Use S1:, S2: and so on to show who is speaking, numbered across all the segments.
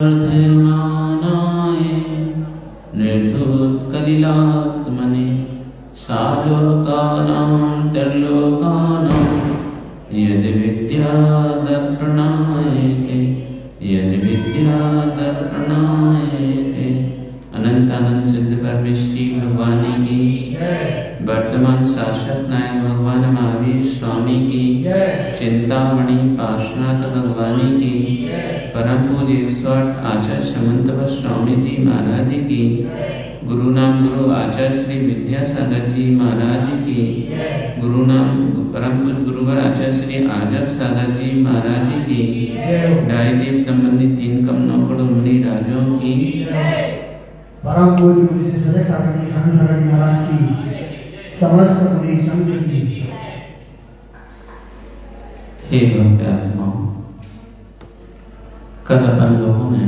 S1: धर्मानाय निर्धूतकलिलात्मने सालोकानां त्रिलोकानां यद्विद्यादर्पणायते यद्विद्यादर्पणायते। अनंत अनंत सिद्ध परमेष्टि भगवान की वर्तमान शाश्वत नायक भगवान महावीर स्वामी की चिंतामणि पार्श्वनाथ भगवान की परम पूज्य 108 आचार्य समंत स्वामी जी महाराज की गुरु नाम गुरु आचार्य श्री विद्यासागर जी महाराज की गुरु नाम परम पूज्य गुरुवर आचार्य श्री आजब सागर जी महाराज की डायदीप संबंधी 3 कमनों करोड़ मुनि राजों की
S2: परम पूज्य गुरु श्री सदय सागर जी महाराज की समस्त मुनि संघ की।
S1: हे भक्त आत्माओं, कल अपन लोगों ने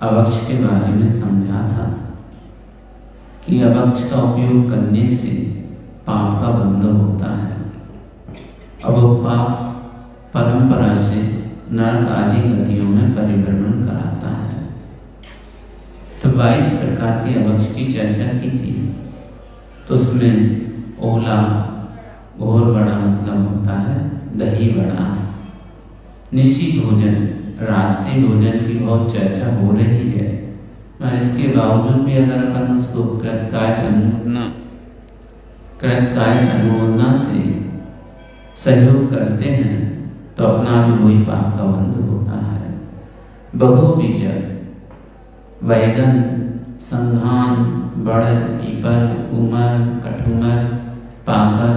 S1: अवक्ष के बारे में समझा था कि अवक्ष का उपयोग करने से पाप का बंध होता है। अब वो पाप परंपरा से नरक आदि गतियों में परिभ्रमण कराता है। तो 22 प्रकार के अवक्ष की चर्चा की थी। तो उसमें ओला घोर बड़ा मतलब होता है दही बड़ा। निशी भोजन रात्रि भोजन की बहुत चर्चा हो रही है, मगर इसके बावजूद भी अगर अपन उसको कृतकाय अनुमोदना से सहयोग करते हैं तो अपना भी वही पाप का बंध होता है। बहुबीजक वैगन संघान बड़ पीपल उमर कठुमर पाकर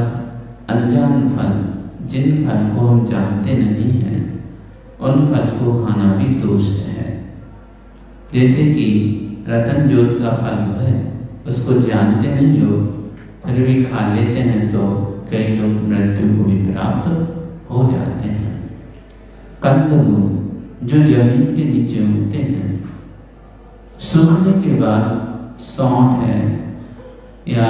S1: अनजान फल, जिन फल को हम जानते नहीं हैं उन फल को खाना भी दोष है। जैसे कि रतन जोत का फल है, उसको जानते नहीं लोग फिर भी खा लेते हैं तो कई लोग मृत्यु को भी प्राप्त हो जाते हैं। कंदमूल जो जमीन के नीचे उगते हैं, सूखने के बाद सौंठ है या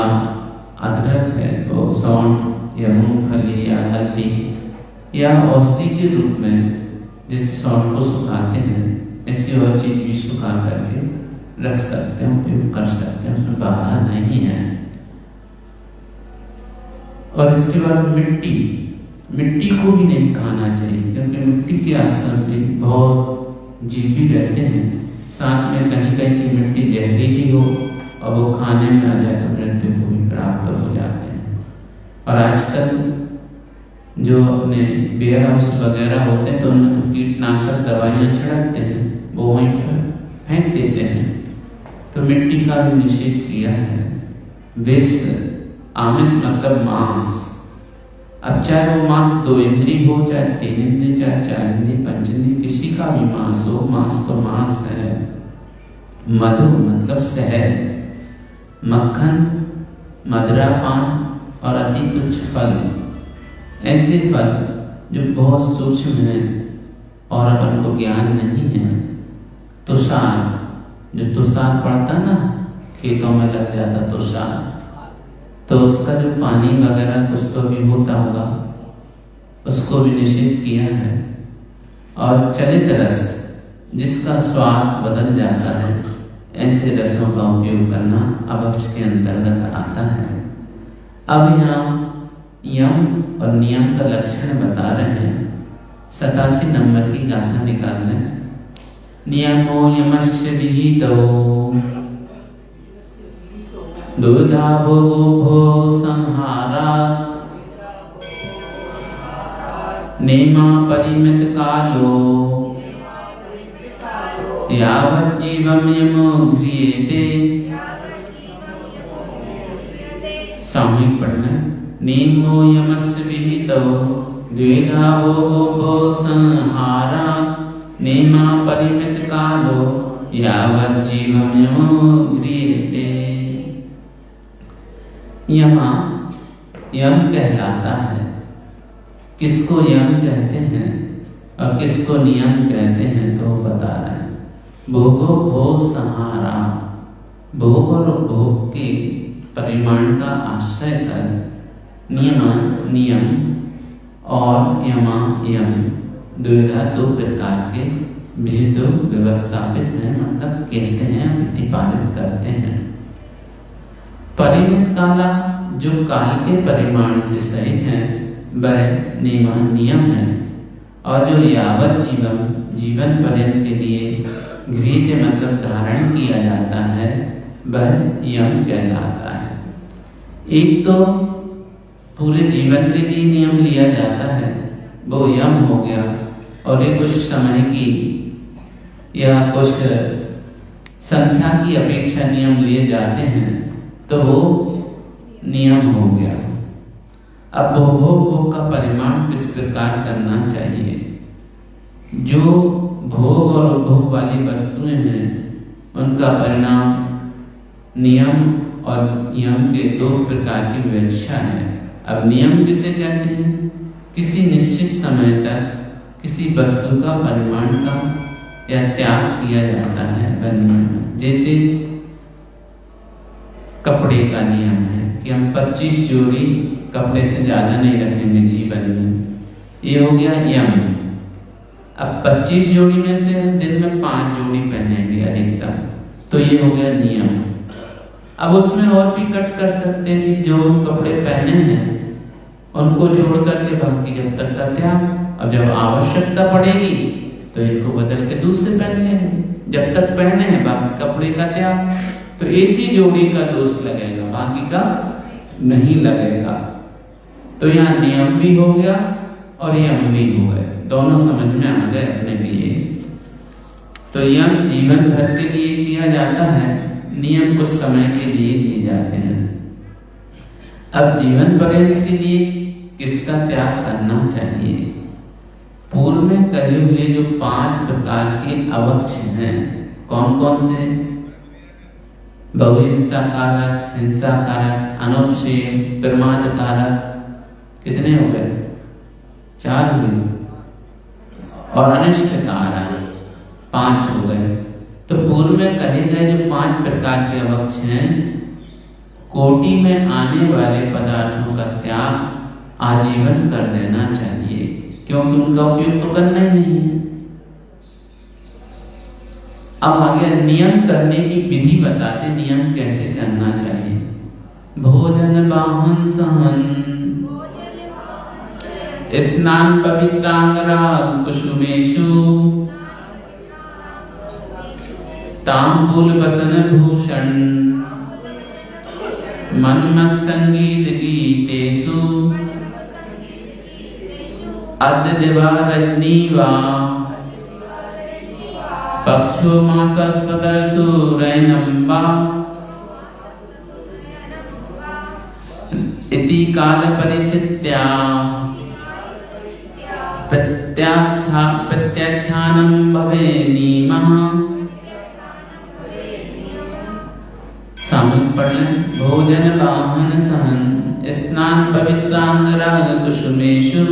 S1: अदरक है तो सौंठ या मूंगफली या हल्दी या औषधि के रूप में जिस सौंठ को सुखाते हैं, ऐसी और चीज भी सुखा करके रख सकते हैं, उपयोग कर सकते हैं, उसमें बाधा नहीं है। और इसके बाद मिट्टी को भी नहीं खाना चाहिए, क्योंकि मिट्टी के आसर में बहुत जीव भी रहते हैं। साथ में कहीं कहीं की मिट्टी जहरीली हो और वो खाने में आ जाए तो मृत्यु को भी प्राप्त हो जाते हैं। और आजकल जो अपने वेयर हाउस वगैरह होते हैं तो उनमें तो कीटनाशक दवाइयाँ छिड़कते हैं, वो वहीं पर फेंक देते हैं। तो मिट्टी का भी निषेध किया है। वेश आमिष मतलब मांस। अब चाहे वो मांस 2 इंद्री हो, चाहे 3 इंद्री, चाहे 4 इंद्री, 5 इंद्री, किसी का भी मांस हो, मांस तो मांस है। मधु मतलब शहद, मक्खन, मदिरापान और अति तुच्छ फल, ऐसे फल जो बहुत सूक्ष्म हैं और अपन को ज्ञान नहीं है। तुषार, जो तुषार पड़ता ना खेतों में लग जाता तुषार, तो उसका जो पानी वगैरह कुछ तो भी होता होगा, उसको भी निषेध किया है। और चलित रस जिसका स्वाद बदल जाता है, ऐसे रसों का उपयोग करना अवक्ष के अंतर्गत आता है। अब यहाँ यम और नियम का लक्षण बता रहे हैं। 87 नंबर की गाथा निकाल लें। नियमो यमस्य विहितो दुर्धा भो संहारा नेमा परिमित कालो यावत् जीवम यमो ध्रियते। सामूहिक पढ़ना। नेमो यमस्य विहितो द्विधा भो संहारा नेमा परिमित कालो यावत् जीवम यमो ध्रियते। यम कहलाता है। किसको यम कहते हैं और किसको नियम कहते हैं तो बता रहे हैं। भोगो भोग सहारा, भोग और भोग के परिमाण का आश्रय कर नियम और यम 2 प्रकार के भी तो व्यवस्थापित हैं, मतलब कहते हैं, प्रतिपालित करते हैं। परिमित काला, जो काल के परिमाण से सहित है, वह नियम है, और जो यावत जीवन पर्यंत के लिए गृहीत मतलब धारण किया जाता है, वह यम कहलाता है। एक तो पूरे जीवन के लिए नियम लिया जाता है, वो यम हो गया, और एक कुछ समय की या कुछ संख्या की अपेक्षा नियम लिए जाते हैं, तो वो नियम हो गया। अब भोग का परिमाण किस प्रकार करना चाहिए? जो भोग और उपभोग वाली वस्तुएं हैं, उनका परिणाम नियम और यम के दो प्रकार की विवक्षा है। अब नियम किसे कहते हैं? किसी निश्चित समय तक किसी वस्तु का परिमाण का या त्याग किया जाता है, वह नियम। जैसे कपड़े का नियम है कि हम 25 जोड़ी कपड़े से ज्यादा नहीं रखेंगे जीवन में, ये हो गया यम। अब 25 जोड़ी में से हम दिन में 5 जोड़ी पहनेंगे अधिकतम, तो ये हो गया नियम। अब उसमें और भी कट कर सकते हैं कि जो कपड़े पहने हैं उनको छोड़ करके बाकी जब तक का त्याग, अब जब आवश्यकता पड़ेगी तो इनको बदल के दूसरे पहन लेंगे, जब तक पहने हैं बाकी कपड़े का त्याग। तो एक ही जोड़ी का दोष लगेगा, बाकी का नहीं लगेगा। तो यहाँ नियम भी हो गया और यम भी हो गए, दोनों समझ में आ गए अपने लिए। तो यम जीवन भर के लिए किया जाता है, नियम कुछ समय के लिए किए जाते हैं। अब जीवन पर्यंत के लिए किसका त्याग करना चाहिए? पूर्व में कहे हुए जो 5 प्रकार के अवक्ष हैं, कौन कौन से? बहुहिंसा कारक, हिंसा कारक, अनुपसेव, प्रमाद कारक, कितने हो गए? 4 हुए, और अनिष्ट कारक 5 हो गए। तो पूर्व में कहे गए जो 5 प्रकार के अवक्ष हैं, कोटि में आने वाले पदार्थों का त्याग आजीवन कर देना चाहिए, क्योंकि उनका उपयोग तो करना ही नहीं है। अब आगे नियम करने की विधि बताते, नियम कैसे करना चाहिए। भोजन वाहन सहन, स्नान पवित्रांगराग कुसुमेषु, तांबूल वसन भूषण, मन्मथ संगीत गीतेषु, अद्य दिवा रजनी वा, पक्षो मासस्तदर्थुरैनं वा, इति काल परिचित्या प्रत्याख्यानं भवे नियमः। समर्पण भोजन वाहन सहन, स्नान पवित्रांगराग कुसुमेषु,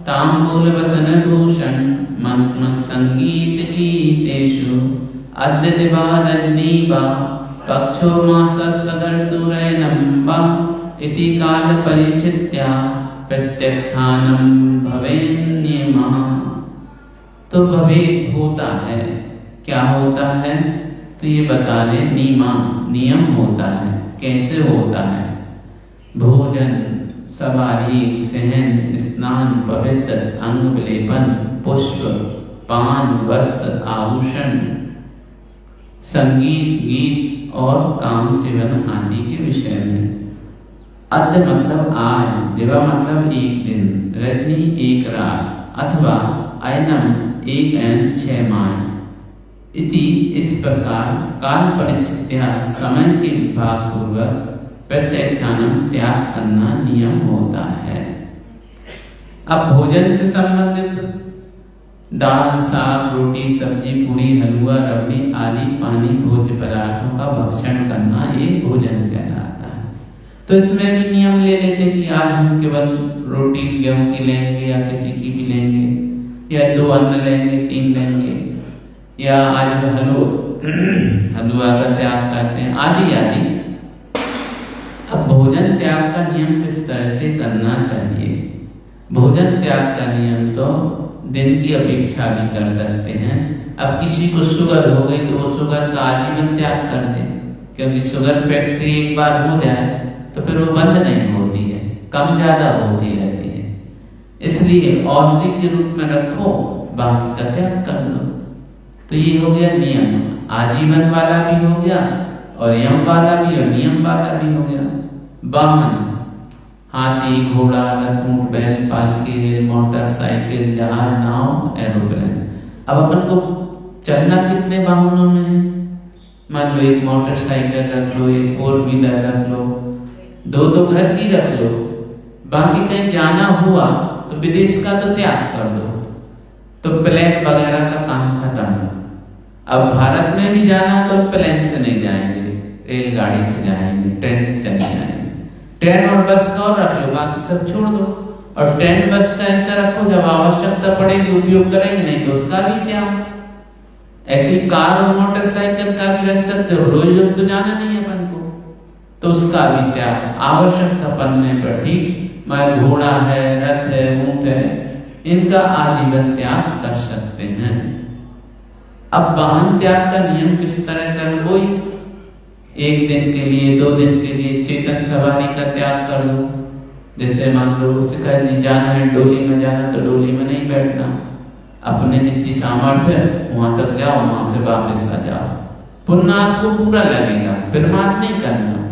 S1: तांबूल वसन भूषण, मन्मथ संगीत गीतेषु, अद्य दिवा रजनी वा, पक्षो मासस्तदर्थुरैनं वा, इति काल परिचित्या प्रत्याख्यानं भवेन्नियमः। तो भवेत् होता है, क्या होता है? तो ये बता दे, नियम होता है। कैसे होता है? भोजन, सवारी, सहन, स्नान, पवित्र, अंग विलेपन, पुष्प, पान, वस्त्र, आभूषण, संगीत, गीत और काम सेवन आदि के विषय में। अद्य मतलब आज, दिवा मतलब एक दिन, रजनी एक रात, अथवा ऐनम 1 ऐन 6 माह, इति इस प्रकार काल परिचित्या समय के विभाग पूर्वक प्रत्याख्यानं त्याग करना नियम होता है। अब भोजन से संबंधित दाल, साग, रोटी, सब्जी, पूरी, हलवा, रबड़ी आदि पानी भोज्य पदार्थों का भक्षण करना ये भोजन कहलाता है। तो इसमें भी नियम ले लेते कि आज हम केवल रोटी गेहूं की लेंगे या किसी की भी लेंगे, या 2 अन्न लेंगे, 3 लेंगे, या आज हलवा का त्याग करते हैं, आदि आदि। अब भोजन त्याग का नियम किस तरह से करना चाहिए? भोजन त्याग का नियम तो दिन की अपेक्षा भी कर सकते हैं। अब किसी को शुगर हो गई तो वो शुगर का आजीवन त्याग कर दे, क्योंकि शुगर फैक्ट्री एक बार हो जाए तो फिर वो बंद नहीं होती है, कम ज्यादा होती रहती है। इसलिए औषधि के रूप में रखो, बाकी का त्याग कर लो। तो ये हो गया नियम, आजीवन वाला भी हो गया और यम वाला भी और नियम वाला भी हो गया। वाहन, हाथी, घोड़ा, रथ, ऊंट, बैल, पालकी, रेल, मोटरसाइकिल, जहाज, नाव, एरोप्लेन। अब अपन को चलना कितने वाहनों में है? मान लो एक मोटरसाइकिल रख लो, एक 4 व्हीलर रख लो, 2 तो घर की रख लो, बाकी कहीं जाना हुआ तो विदेश का तो त्याग कर दो, तो प्लेन वगैरह का काम खत्म। अब भारत में भी जाना तो प्लेन से नहीं जाएंगे, रेलगाड़ी से जाएंगे, ट्रेन से चले जाएंगे। ट्रेन और बस का और रख लो, बाकी सब छोड़ दो। और ट्रेन बस का ऐसा रखो, जब आवश्यकता पड़ेगी उपयोग करेंगे, नहीं तो उसका भी क्या। ऐसी कार और मोटरसाइकिल का भी रख सकते हो, रोज रोज तो जाना नहीं है अपन को, तो उसका भी त्याग आवश्यकता पड़ने पर। ठीक, मैं घोड़ा है, रथ है, ऊंट है, इनका आजीवन त्याग कर सकते हैं। अब वाहन त्याग का नियम किस तरह कर, कोई 1 दिन के लिए, 2 दिन के लिए चेतन सवारी का त्याग कर लो। जैसे मान लो सिखा जी जाना है, डोली में जाना, तो डोली में नहीं बैठना, अपने जितनी सामर्थ्य है वहां तक जाओ, वहां से वापस आ जाओ। पुण्य आपको पूरा लगेगा, फिर मात नहीं करना।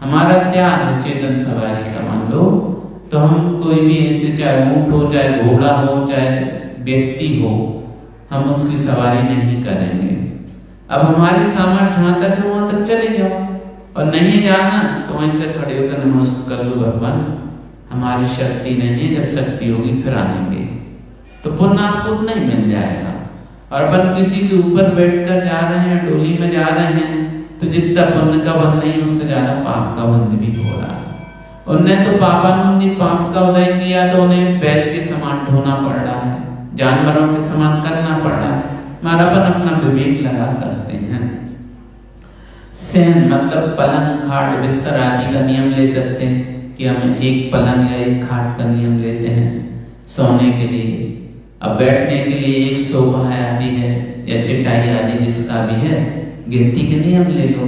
S1: हमारा त्याग है चेतन सवारी का, मान लो तो हम कोई भी ऐसे, चाहे ऊंट हो, चाहे घोड़ा हो, चाहे व्यक्ति हो, हम उसकी सवारी नहीं करेंगे। अब हमारी सामर्थ्य जहां तक है वहां तक चले जाओ, और नहीं जाना तो वहीं से खड़े होकर नमस्कार कर लो, भगवान हमारी शक्ति नहीं है, जब शक्ति होगी फिर आएंगे, तो पुण्य आपको नहीं मिल जाएगा। और अपन किसी के ऊपर बैठकर जा रहे हैं, डोली में जा रहे हैं, तो जितना पुण्य का बंध नहीं, उससे ज्यादा पाप का बंध भी हो रहा है। उनने तो पापानुंदी पाप का उदय किया तो उन्हें बैल के समान ढोना पड़ रहा है, जानवरों के समान करना पड़ रहा है। हमारा अपन अपना विवेक लगा सकते हैं। सहन मतलब पलंग, खाट, बिस्तर आदि का नियम ले सकते हैं कि हम एक पलंग या एक खाट का नियम लेते हैं सोने के लिए। अब बैठने के लिए एक सोफा आदि है या चटाई आदि जिसका भी है, गिनती के नियम ले लो।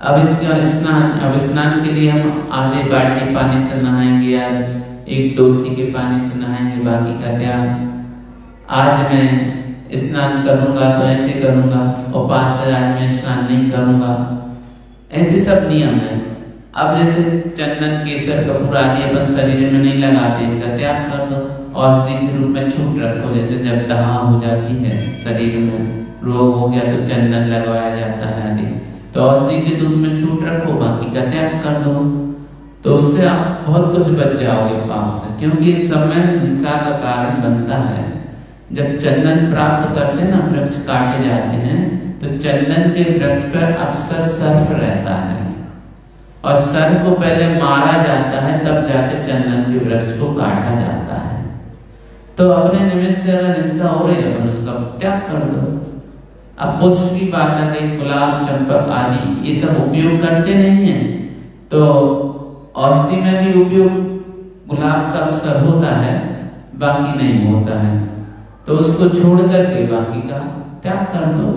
S1: अब इसके स्नान के लिए हम आधे बाल्टी पानी से नहाएंगे या एक डोलती के पानी से नहाएंगे, बाकी का त्याग। आज मैं स्नान करूंगा तो ऐसे करूंगा, और 5 से आज मैं स्नान नहीं करूंगा, ऐसे सब नियम है। अब जैसे चंदन, केसर, कपूर आदि अपन शरीर में नहीं लगाते, इनका त्याग कर दो। औषधि के रूप में छूट रखो, जैसे जब दहा हो जाती है, शरीर में रोग हो गया तो चंदन लगवाया जाता है आदि, तो औषधि के रूप में छूट रखो, बाकी का त्याग कर दो। तो उससे आप बहुत कुछ बच जाओगे पाप से, क्योंकि इन सब में हिंसा का कारण बनता है। जब चंदन प्राप्त करते हैं ना, वृक्ष काटे जाते हैं, तो चंदन के वृक्ष पर अक्सर सर्प रहता है, और सर्प को पहले मारा जाता है, तब जाके चंदन के वृक्ष को काटा जाता है। तो अपने निमित्त से अगर हिंसा हो रही है, उसका त्याग कर दो। अब पुष्प की बात है कि गुलाब, चंपक आदि ये सब उपयोग करते नहीं है, तो औषधि में भी उपयोग गुलाब का अक्सर होता है, बाकी नहीं होता है, तो उसको छोड़ करके बाकी का त्याग कर दो,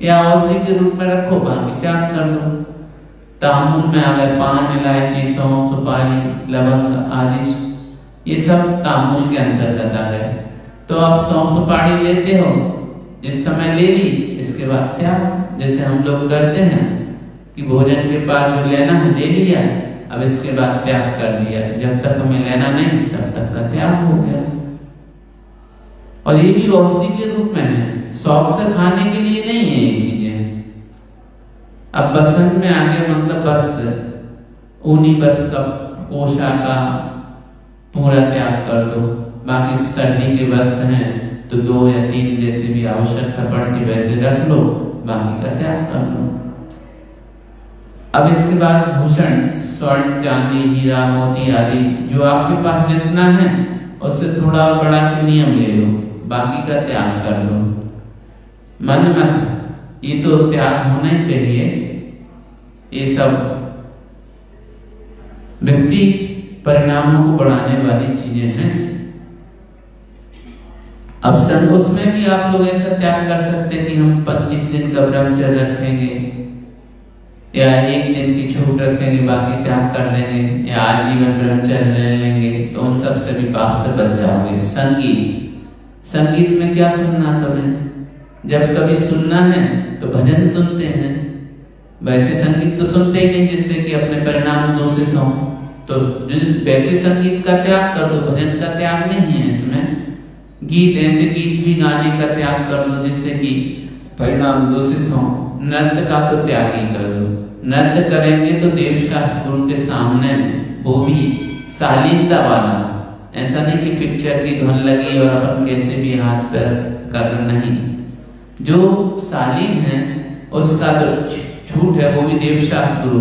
S1: या औषधि के रूप में रखो, बाकी त्याग कर दो। तामुल में अगर पान, इलायची, सौंफ, सुपारी, लवंग आदि, ये सब तामुल के अंतर्गत आ गए। तो आप सौंफ सुपारी लेते हो, जिस समय ले ली, इसके बाद त्याग। जैसे हम लोग करते हैं कि भोजन के बाद जो लेना है ले लिया, अब इसके बाद त्याग कर दिया, जब तक हमें लेना नहीं तब तक का त्याग हो गया। और ये भी औषधि के रूप में है, शौक से खाने के लिए नहीं है ये चीजें। अब बसंत में आगे मतलब वस्त्र, ऊनी वस्त्र का, पोशाक का पूरा त्याग कर दो। बाकी सर्दी के वस्त्र हैं तो 2 या 3 जैसे भी आवश्यकता पड़ती वैसे रख लो, बाकी का त्याग कर लो। अब इसके बाद भूषण, स्वर्ण, चांदी, हीरा, मोती आदि जो आपके पास जितना है उससे थोड़ा बड़ा के नियम ले लो, बाकी का त्याग कर लो। मन मत, ये तो त्याग होना चाहिए। ये सब विपरीत परिणामों को बढ़ाने वाली चीजें हैं। अब संग उसमें भी आप लोग ऐसा त्याग कर सकते हैं कि हम 25 दिन का ब्रह्मचर्य रखेंगे या एक दिन की छूट रखेंगे, बाकी त्याग कर लेंगे, या आजीवन ब्रह्मचर्य ले लेंगे, तो उन सब से भी पाप से बच जाओगे। संगीत में क्या सुनना तुम्हें? जब कभी सुनना है तो भजन सुनते हैं, वैसे संगीत तो सुनते ही नहीं जिससे कि अपने परिणाम दूषित हों। तो वैसे संगीत का त्याग कर दो, भजन का त्याग नहीं है इसमें। गीत, ऐसे गीत भी गाने का त्याग कर दो जिससे कि परिणाम दूषित हों। नृत्य का तो त्याग ही कर दो। नृत्य करेंगे तो देव शास्त्र गुरु के सामने, वो भी शालीनता वाला, ऐसा नहीं कि पिक्चर की धुन लगी और अपन कैसे भी हाथ पैर कर, नहीं। जो शालीन है उसका तो छूट है, वो भी देव शास्त्र गुरु।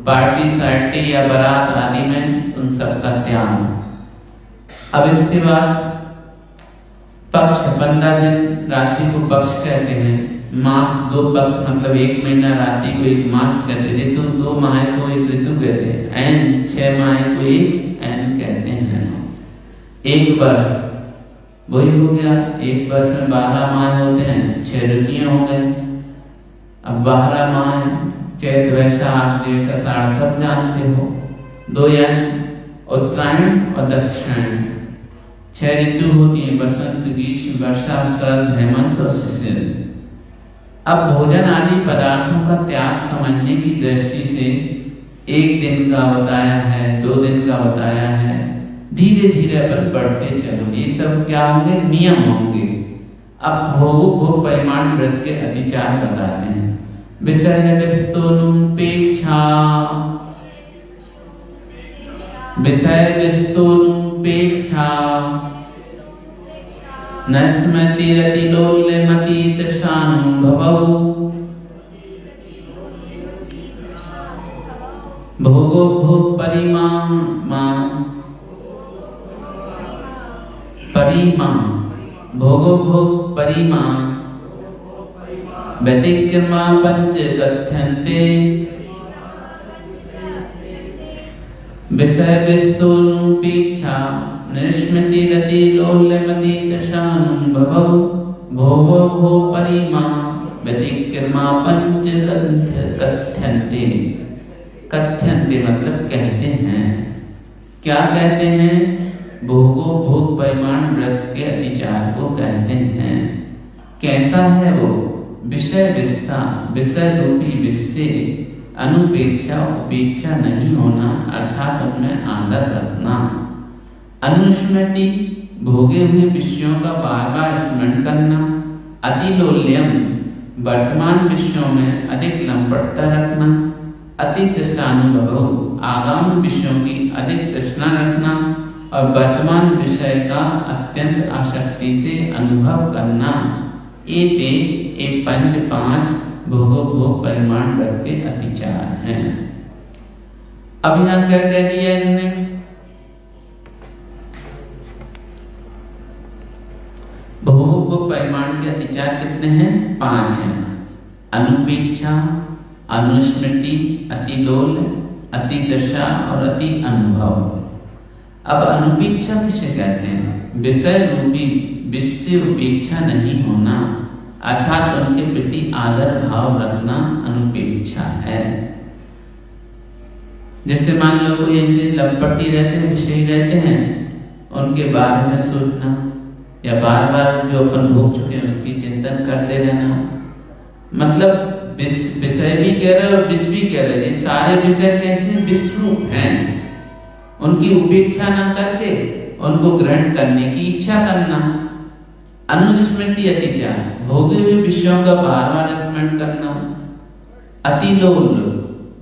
S1: पार्टी सार्टी या बारात आदि में उन सबका त्याग। अब इसके बाद पक्ष, 15 दिन रात्रि को पक्ष कहते हैं। मास 2 पक्ष मतलब 1 महीना रात्रि को 1 मास कहते हैं। ऋतु 2 माह को 1 ऋतु कहते हैं। ऐन 6 माह को 1 ऐन कहते हैं। 1 वर्ष वही हो गया। 1 वर्ष में 12 माह होते हैं, 6 ऋतुएं हो गए। अब 12 माह चैत वैशाख जेठ आषाढ़ सब जानते हो। 2 यानी उत्तरायण और दक्षिणायन। 6 ऋतु होती है, बसंत, ग्रीष्म, वर्षा, शरद, हेमंत और शिशिर। अब भोजन आदि पदार्थों का त्याग समझने की दृष्टि से 1 दिन का बताया है, 2 दिन का बताया है। धीरे धीरे अपन बढ़ते चलो। ये सब क्या होंगे? नियम होंगे। अब भोग परिमाण व्रत के अधिचार बताते हैं। विषय विस्तोनुपेक्षा, विषय विस्तोनुपेक्षा न स्मृतिरतिलोल्यमति तृषानुभवौ। भोगो भोग परिमा भोगो भोग परिमा व्यतिक्रमा पंच कथ्यन्ते। विषय विस्तोनुपेक्षा निस्मृतिरतिलोल्यमति तृषानुभवौ। भोगो भोग परिमा व्यतिक्रमा पंच कथ्यन्ते। कथ्यन्ते मतलब कहते हैं। क्या कहते हैं? भोगो भोग परिमाण व्रत के अधिचार को कहते हैं। कैसा है वो? विषय विस्ता, विषय रूपी विषय अनुपेक्षा, उपेक्षा नहीं होना, अर्थात उनमें आदर रखना। अनुस्मृति, भोगे हुए विषयों का बार बार स्मरण करना। अतिलोल्यम, वर्तमान विषयों में अधिक लंपटता रखना। अति तृष्णानुभव, आगामी विषयों की अधिक तृष्णा रखना और वर्तमान विषय का अत्यंत आसक्ति से अनुभव करना। ये पंच 5 भोगो भोग परिमाण व्रत के अतिचार हैं। अब यहाँ क्या कह दिया इन्होंने? भोगो भोग परिमाण के अतिचार कितने हैं? 5 हैं। अनुपेक्षा, अनुस्मृति, अतिलोल, अतिदशा और अति अनुभव। अब अनुपेक्षा किसे कहते हैं? विषय रूपी विषय उपेक्षा नहीं होना, अर्थात उनके प्रति आदर भाव रखना अनुपेक्षा है। जैसे मान लो कोई ऐसे लपटी रहते हैं, विषय रहते हैं, उनके बारे में सोचना या बार बार जो अपन भोग चुके हैं उसकी चिंतन करते रहना। मतलब विषय भी कह रहे और विष भी कह रहे। ये सारे विषय कैसे विषरूप हैं। उनकी उपेक्षा ना करके उनको ग्रहण करने की इच्छा करना। अनुस्मृति अतिचार, भोगे हुए विषयों का बार बार स्मरण करना। अतिलोल,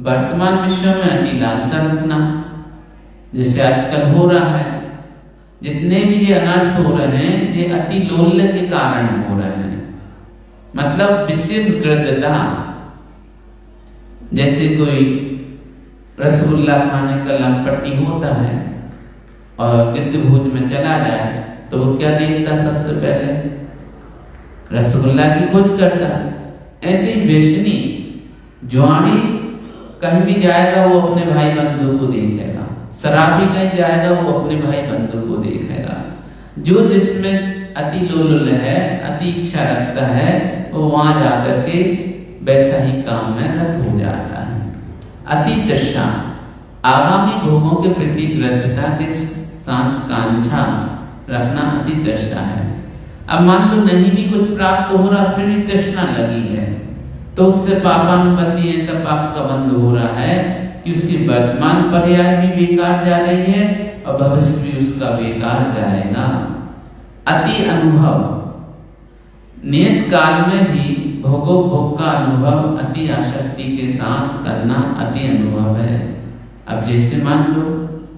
S1: वर्तमान विषयों में अति लालसा रखना, जैसे आजकल हो रहा है। जितने भी ये अनर्थ हो रहे हैं ये अतिलोल्य के कारण हो रहे हैं। मतलब विशेष गृद्धता, जैसे कोई रसगुल्ला खाने का लंपटी होता है और गिद्ध भोज में चला जाए तो वो क्या देखता? सबसे पहले रसगुल्ला की खोज करता। ऐसे ही बेचनी जुआनी कहीं भी जाएगा वो अपने भाई बंधु को देखेगा। शराबी कहीं जाएगा वो अपने भाई बंधु को देखेगा। जो जिसमें अति लोलुल है, अति इच्छा रखता है, वो वहां जाकर के वैसा ही काम में रत हो जाता है। अति तृष्णा, आगामी भोगों के प्रति दृढ़ता के साथ कांक्षा रखना अति तृष्णा है। अब मान लो नहीं भी कुछ प्राप्त हो रहा, फिर भी तृष्णा लगी है, तो उससे पापानुबंधी ऐसा पाप का बंध हो रहा है कि उसकी वर्तमान पर्याय भी बेकार जा रही है और भविष्य भी उसका बेकार जाएगा। अति अनुभव, नियत काल में भी भोग का अनुभव अति आसक्ति के साथ करना अति अनुभव है। अब जैसे मान लो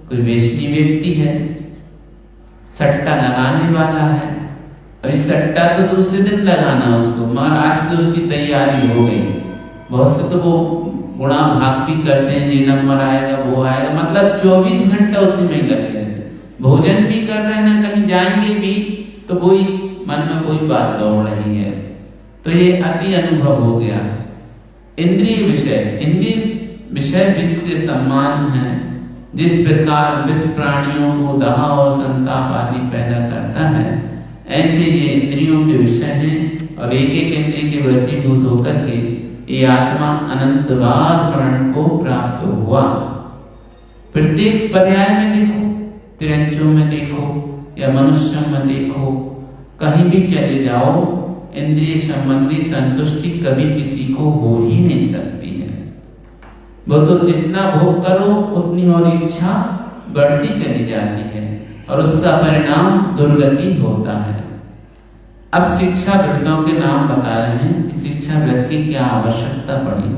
S1: कोई वेश्नी व्यक्ति है, सट्टा लगाने वाला है, और इस सट्टा तो दूसरे दिन लगाना उसको, मगर आज से उसकी तैयारी हो गई। बहुत से तो वो गुणा भाग भी करते हैं, ये नंबर आएगा वो आएगा, मतलब 24 घंटा उसी में लगे रहते। भोजन भी कर रहे हैं ना, कहीं जाएंगे भी तो वही मन में कोई बात दौड़ रही है, तो ये अति अनुभव हो गया। इंद्रिय विषय, इंद्रिय विषय विष के समान है। जिस प्रकार विष प्राणियों को दाह और संताप आदि पैदा करता है, ऐसे ये इंद्रियों के विषय हैं और एक एक इंद्रिय के वशीभूत होकर के ये आत्मा अनंत बार प्राण को प्राप्त हुआ। प्रत्येक पर्याय में देखो, तिरंचों में देखो या मनुष्य में देखो, कहीं भी चले जाओ, इंद्रिय संबंधी संतुष्टि कभी किसी को हो ही नहीं सकती है। वो तो जितना भोग करो उतनी और इच्छा बढ़ती चली जाती है और उसका परिणाम दुर्गति होता है। अब शिक्षा वृत्तों के नाम बता रहे हैं कि शिक्षा वृत्त की क्या आवश्यकता पड़ी।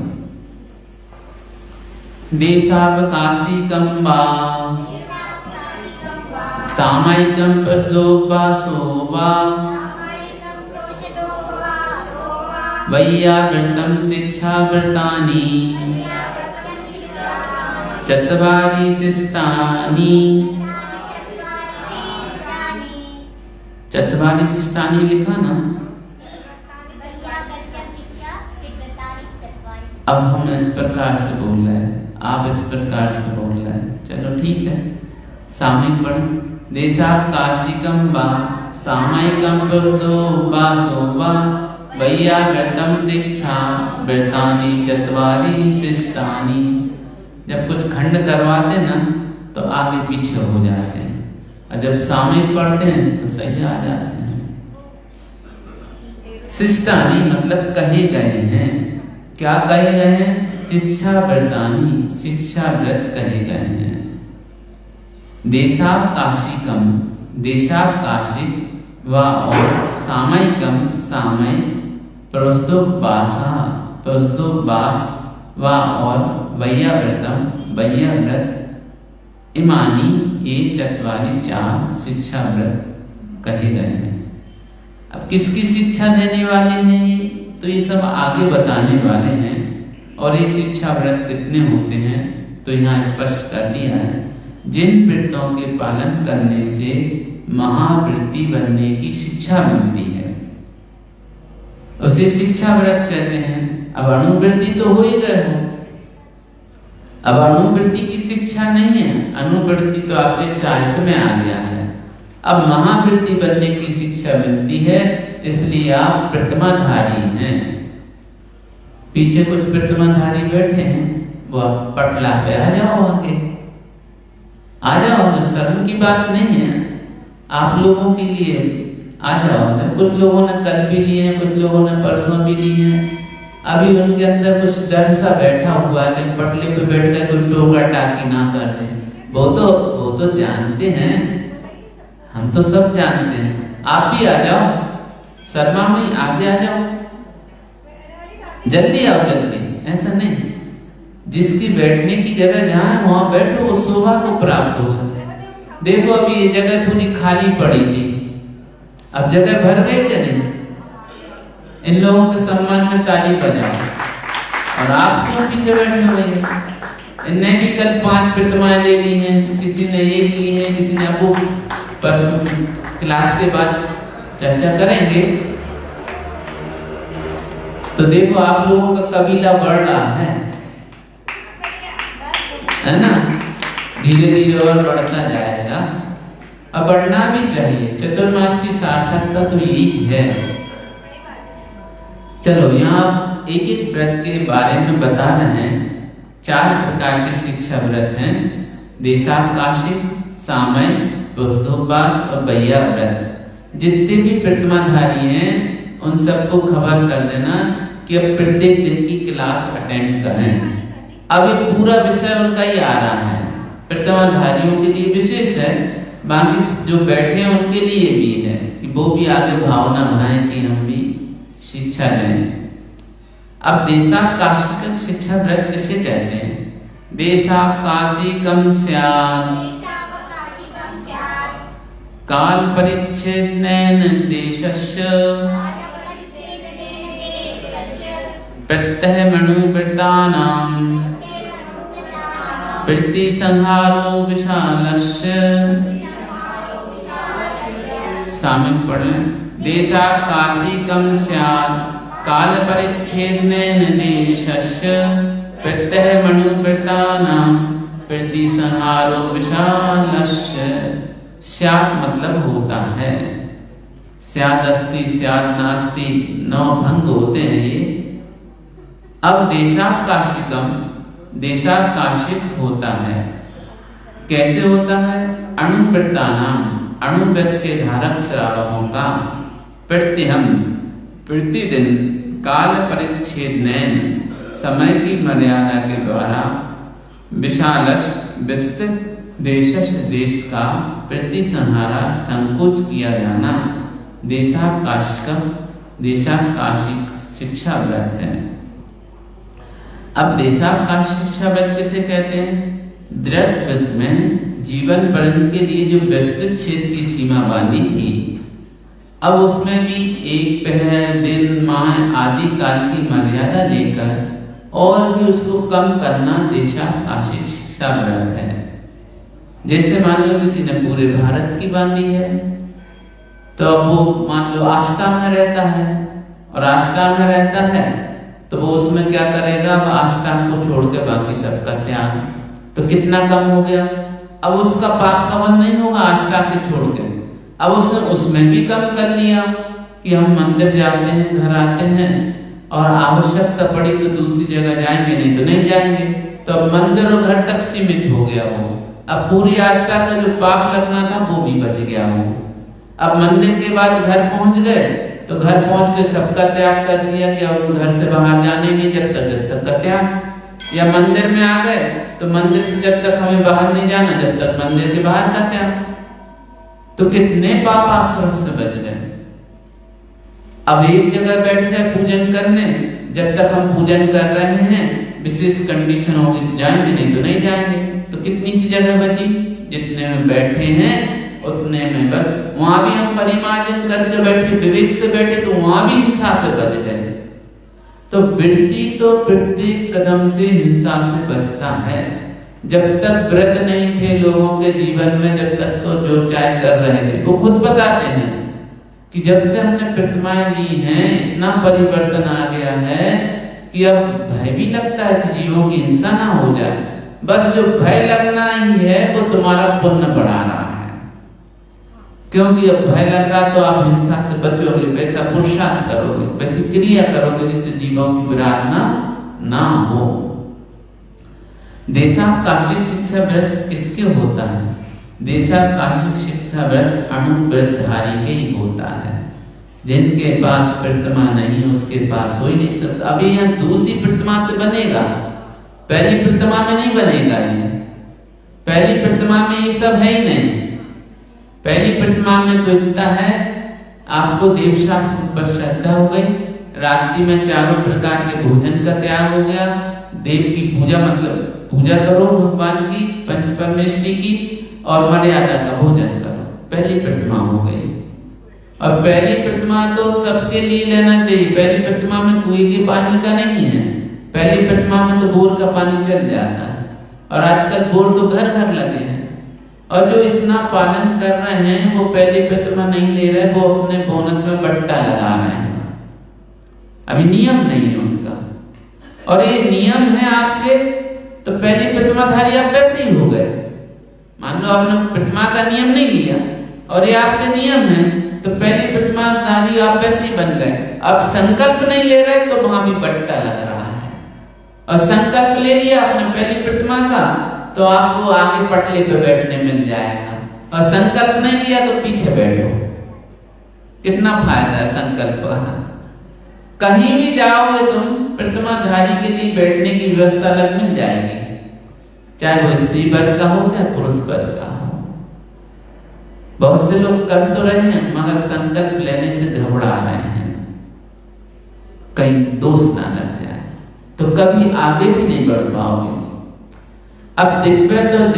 S1: देशावकाशिकं वा सामयिकं प्रसदोपवासो वा वैयावृत्तं शिक्षावृत्तानि चत्वारि शिष्टानि। चत्वारि शिष्टानि लिखा ना। अब हम इस प्रकार से बोल रहे हैं, आप इस प्रकार से बोल रहे हैं, चलो ठीक है। सामयिक पढ़ें। देशावकाशिकं वा सामयिकं प्रसदोपवासो वा वैयावृत्तं शिक्षावृत्तानि चत्वारि शिष्टानि। जब कुछ खंड करवाते ना तो आगे पीछे हो जाते हैं, और जब सामयिक पढ़ते हैं तो सही आ जाते हैं। शिष्टानि मतलब कहे गए हैं। क्या कहे गए हैं? शिक्षावृत्तानि, शिक्षा व्रत कहे गए हैं। देशावकाशिकम, देशावकाशिक व और सामयिकम, सामयिक, प्रसदोपवासा, प्रसदोपवास व और वैयाव्रतम, वैयाव्रत, इमानी, ये चत्वारि चार शिक्षा व्रत कहे गए हैं। अब किसकी शिक्षा देने वाले हैं ये, तो ये सब आगे बताने वाले हैं। और ये शिक्षा व्रत कितने होते हैं तो यहाँ स्पष्ट कर दिया है। जिन व्रतों के पालन करने से महावृत्ति बनने की शिक्षा मिलती है उसे शिक्षा व्रत कहते हैं। अब अनुवृत्ति तो हो ही गए हो, अब अनुवृत्ति की शिक्षा नहीं है, अनुवृत्ति तो आपके चारित्र में आ गया है। अब महावृत्ति बनने की शिक्षा मिलती है, इसलिए आप प्रतिमाधारी हैं। पीछे कुछ प्रतिमाधारी बैठे हैं, वो पटला पे आ जाओ, आगे आ जाओ, शर्म की बात नहीं है। आप लोगों के लिए आ जाओ। कुछ लोगों ने कल भी लिए हैं, कुछ लोगों ने परसों भी लिए हैं। अभी उनके अंदर कुछ डर सा बैठा हुआ है कि पटले पे बैठ कर कोई टोका टाकी ना कर दे। वो तो जानते हैं, हम तो सब जानते हैं। आप भी आ जाओ, शर्मा नहीं, आगे आ जाओ, जल्दी आओ, जल्दी। ऐसा नहीं, जिसकी बैठने की जगह जहाँ है वहां बैठो, वो शोभा को प्राप्त होगा। देखो अभी ये जगह पूरी खाली पड़ी थी, अब जगह भर गई चली। इन लोगों के सम्मान में ताली बजाओ। और आप क्यों पीछे बैठे हुए हैं? इनने भी कल 5 प्रतिमाएं ले ली हैं, किसी ने एक ली है, किसी ने वो, पर क्लास के बाद चर्चा करेंगे। तो देखो आप लोगों का कबीला बढ़ रहा है ना, धीरे धीरे और बढ़ता जाएगा। अब बढ़ना भी चाहिए। चतुर्मास की सार्थकता तो यही है। चलो यहाँ एक एक व्रत के बारे में बता रहे हैं। 4 प्रकार के शिक्षा व्रत हैं, देशावकाशिक, सामयिक, पुरुषोपवास और बैया व्रत। जितने भी प्रतिमाधारी हैं उन सबको खबर कर देना कि अब प्रत्येक दिन की क्लास अटेंड करें। अब ये पूरा विषय उनका ही आ रहा है, प्रतिमाधारियों के लिए विशेष है, बाकी जो बैठे हैं उनके लिए भी है कि वो भी आगे भावना भाएं कि हम भी शिक्षा लें। अब देशावकाशिक शिक्षा व्रत किसे कहते हैं? देशावकाशिकं स्यात् काल परिच्छेदेन देशस्य प्रत्यह मनुवृत्तानां प्रतिसंहारो विशालस्य। सामिल पढ़ें। देशावकाशिकं स्यात् काल परिच्छेदेन देशस्य प्रत्यह मनुवृत्तानां प्रतिसंहारो विशालस्य। स्यात् मतलब होता है, स्यात् अस्ति स्यात् नास्ति 9 भंग होते हैं ये। अब देशावकाशिकम, देशावकाशिक होता है। कैसे होता है? अणुवृत्तानाम, अणुवृत्त के धारक श्रावकों का प्रत्यहम प्रतिदिन काल परिच्छेदेन समय की मर्यादा के द्वारा विशालश विस्तृत देशश देश का प्रतिसंहारा संकोच किया जाना देशावकाशिकम, देशावकाशिक शिक्षा व्रत है। अब देशावकाश शिक्षा व्रत किसे कहते हैं? दृढ़ व्रत में जीवन पर्यंत के लिए जो विस्तृत क्षेत्र की सीमा बांधी थी, अब उसमें भी 1 पहर, दिन, माह आदि काल की मर्यादा लेकर और भी उसको कम करना देशावकाशिक शिक्षा व्रत है। जैसे मान लो किसी ने पूरे भारत की बांधी है, तो अब वो मान लो आश्रम में रहता है, और आश्रम में रहता है तो वो उसमें क्या करेगा? अब आश्रम को छोड़ के बाकी सबका त्याग, तो कितना कम हो गया। अब उसका पाप का बंध नहीं होगा आश्रम के छोड़ के। अब उसने उसमें भी कम कर लिया कि हम मंदिर जाते हैं, घर आते हैं, और आवश्यकता पड़ी तो दूसरी जगह जाएंगे, नहीं तो नहीं जाएंगे। तो अब मंदिर और घर तक सीमित हो गया वो। अब पूरी आस्था का जो पाप लगना था वो भी बच गया वो। अब मंदिर के बाद घर पहुंच गए तो घर पहुंच के सबका त्याग कर दिया कि अब घर से बाहर जाने नहीं जब तक का त्याग। या मंदिर में आ गए तो मंदिर से जब तक हमें बाहर नहीं जाना जब तक मंदिर के बाहर का त्याग। तो कितने पाप आश्रम से बच गए। अब एक जगह बैठ गए पूजन करने, जब तक हम पूजन कर रहे हैं विशेष कंडीशन होगी तो जाएंगे, नहीं तो नहीं जाएंगे। तो कितनी सी जगह बची? जितने में बैठे हैं उतने में बस। वहां भी हम परिमार्जन करके बैठे, विवेक से बैठे, तो वहां भी हिंसा से बच गए। तो वृत्ति तो प्रत्येक कदम से हिंसा से बचता है। जब तक व्रत नहीं थे लोगों के जीवन में, जब तक तो जो चाहे कर रहे थे। वो खुद बताते हैं कि जब से हमने प्रतिमाएं ली हैं इतना परिवर्तन आ गया है कि अब भय भी लगता है कि जीवों की हिंसा ना हो जाए। बस जो भय लगना ही है वो तुम्हारा पुण्य बढ़ा रहा है, क्योंकि अब भय लग रहा तो आप हिंसा से बचोगे, वैसा पुरुषार्थ करोगे, वैसी क्रिया करोगे जिससे जीवों की विराधना ना हो। देशावकाशिक शिक्षा व्रत किसके होता है? देशावकाशिक शिक्षा व्रत अणुव्रतधारी के ही होता है। जिनके पास प्रतिमा नहीं उसके पास हो ही नहीं सकता। अभी यहाँ दूसरी प्रतिमा से बनेगा, पहली प्रतिमा में नहीं बनेगा। ये पहली प्रतिमा में ये सब है ही नहीं। पहली प्रतिमा में तो इतना है, आपको देवशास्त्र पर श्रद्धा हो गई, रात्रि में 4 प्रकार के भोजन का त्याग हो गया, देव की पूजा मतलब पूजा करो भगवान की, पंच परमेष्टि की, और मर्यादा का भोजन करो। पहली प्रतिमा हो गई। और पहली प्रतिमा तो सबके लिए लेना चाहिए। पहली प्रतिमा में कुएं के पानी का नहीं है, पहली प्रतिमा में तो बोर का पानी चल जाता है। और आजकल बोर तो घर घर लगे हैं, और जो इतना पालन कर रहे हैं वो पहली प्रतिमा नहीं ले रहे, वो अपने बोनस में बट्टा लगा रहे हैं। अभी नियम नहीं है उनका, और ये नियम है आपके, तो पहली प्रतिमाधारी आप वैसे ही हो गए। मान लो आपने प्रतिमा का नियम नहीं लिया, और ये आपके नियम हैं। तो पहली प्रतिमाधारी आप वैसे ही बन गए। अब संकल्प नहीं ले रहे तो वहां भी बट्टा लग रहा है, और संकल्प ले लिया आपने पहली प्रतिमा का तो आपको आगे पटले पे बैठने मिल जाएगा, और संकल्प नहीं लिया तो पीछे बैठो। कितना फायदा है संकल्प का। कहीं भी जाओगे तुम प्रतिमाधारी के लिए बैठने की व्यवस्था अलग मिल जाएगी, चाहे वो स्त्री वर्ग का हो चाहे पुरुष वर्ग का हो। बहुत से लोग कर तो रहे हैं मगर संकल्प लेने से घबरा रहे हैं, कहीं दोष ना लग जाए तो कभी आगे भी नहीं बढ़ पाओगे। अब दिग्व्रत और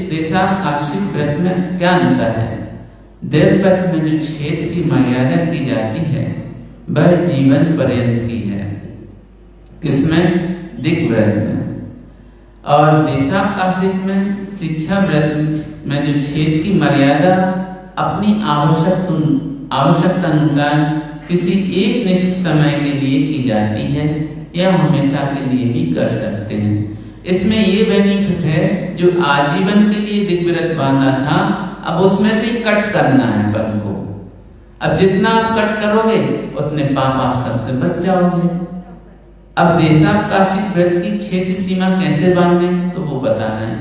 S1: देशाकाशिक व्रत में क्या अंतर है? देवव्रत में जो क्षेत्र की मर्यादा की जाती है वह जीवन पर्यंत की है, किसमें? दिग्व्रत में। और देशाकाशिक में शिक्षा व्रत में जो क्षेत्र की मर्यादा अपनी आवश्यकता अनुसार किसी एक निश्चित समय के लिए की जाती है या हमेशा के लिए भी कर सकते हैं। इसमें ये बेनिफिट है जो आजीवन के लिए दिग्व्रत बांधा था अब उसमें से कट करना है अपन को। अब जितना आप कट करोगे उतने पाप आप सबसे बच जाओगे। अब देशाकाशिक व्रत की क्षेत्र सीमा कैसे बांधे तो वो बताना है।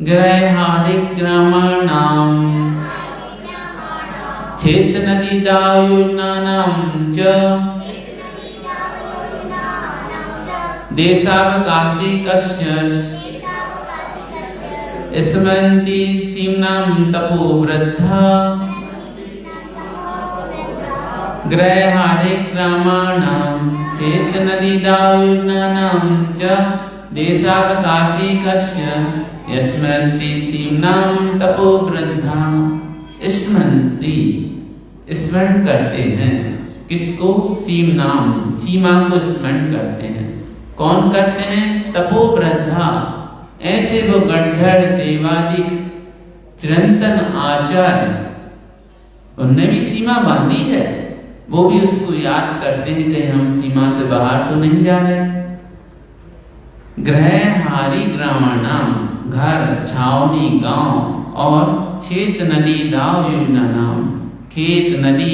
S1: ग्रहारिक ग्रामाणाम क्षेत्र नदी योजनानाम च देशावकाशिकस्य स्मरन्ति सीम्नां तपोवृद्धा ग्रहारिक ग्रामाणां क्षेत्र नदी योजनानां च देशावकाशिकस्य स्मरन्ति सीम्नां तपोवृद्धा। स्मरन्ति स्मरण करते हैं किसको? सीमनाम सीमा को स्मरण करते हैं। कौन करते हैं? तपोवृद्धा, ऐसे वो गंधर्व देवादिक चिरंतन आचार्य, उनने भी सीमा बांधी है, वो भी उसको याद करते हैं कहीं हम सीमा से बाहर तो नहीं जा रहे। ग्रहारी ग्रामाणाम घर, छावनी, गांव और क्षेत्र नदी दाव योजना नाम खेत, नदी,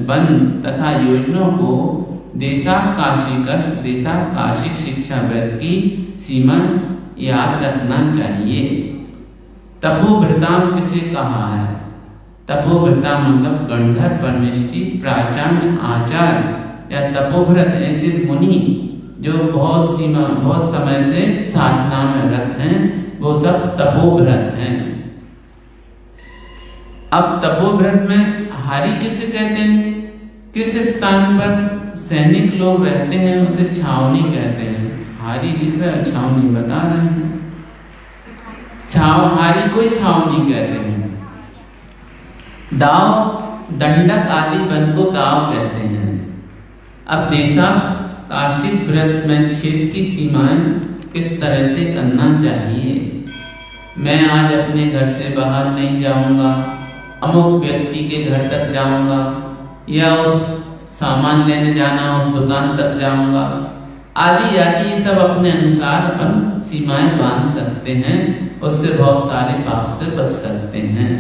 S1: वन तथा योजनाओं को देशाकाशिक शिक्षा व्रत की सीमा याद रखना चाहिए। तपोवृताम किसे कहा है? तपोवृता मतलब गंधर्व, परमेष्टि, प्राचार्य, आचार्य या तपोव्रत ऐसे मुनि जो बहुत समय से साधना में रत हैं, वो सब तपोव्रत हैं। अब तपोव्रत में हारी किसे कहते हैं? किस स्थान पर सैनिक लोग रहते हैं उसे छावनी कहते हैं। हारी लिख रहे हैं, छावनी बता रहे हैं। हारी को छावनी कहते हैं। दाव, दंडक आदि वन को दाव कहते हैं। अब देशाकाशिक व्रत में क्षेत्र की सीमाएं किस तरह से करना चाहिए? मैं आज अपने घर से बाहर नहीं जाऊंगा, अमुक व्यक्ति के घर तक जाऊंगा या उस सामान लेने जाना उस दुकान तक जाऊंगा आदि आदि, ये सब अपने अनुसार अपन सीमाएं बांध सकते हैं, उससे बहुत सारे पाप से बच सकते हैं।